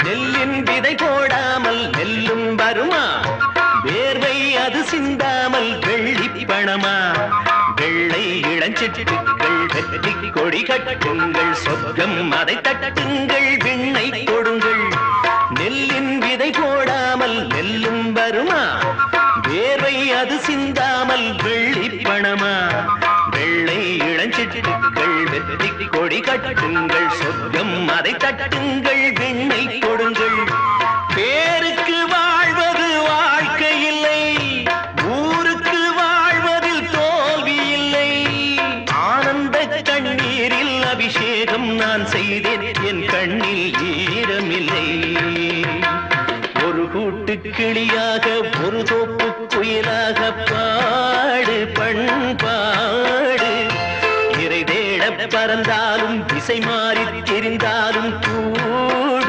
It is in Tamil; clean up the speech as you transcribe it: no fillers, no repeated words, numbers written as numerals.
நெல்லின் விதை போடாமல் நெல்லும் வருமா? வேர்வை அது சிந்தாமல் வெள்ளி பணமா? வெள்ளை இளஞ்சிட்டுக்கள் வெற்றி கொடி கட்டுங்கள், சொர்க்கம் அதை தட்டுங்கள், விண்ணை கொடுங்கள். நெல்லின் விதை போடாமல் நெல்லும் வருமா? வேர்வை அது சிந்தாமல் வெள்ளி பணமா? வெள்ளை இளஞ்சிட்டுக்கள் வெற்றி கொடி கட்டுங்கள், சொர்க்கம் அதை தட்டுங்கள், விண்ணை கொடுங்கள். பேருக்கு வாழ்வது வாழ்க்கை இல்லை, ஊருக்கு வாழ்வதில் தோல்வி இல்லை. ஆனந்த கண்ணீரில் அபிஷேகம் நான் செய்தேன், என் கண்ணில் ஈரமில்லை. ஒரு கூட்டு கிளியாக ஒரு தோப்பு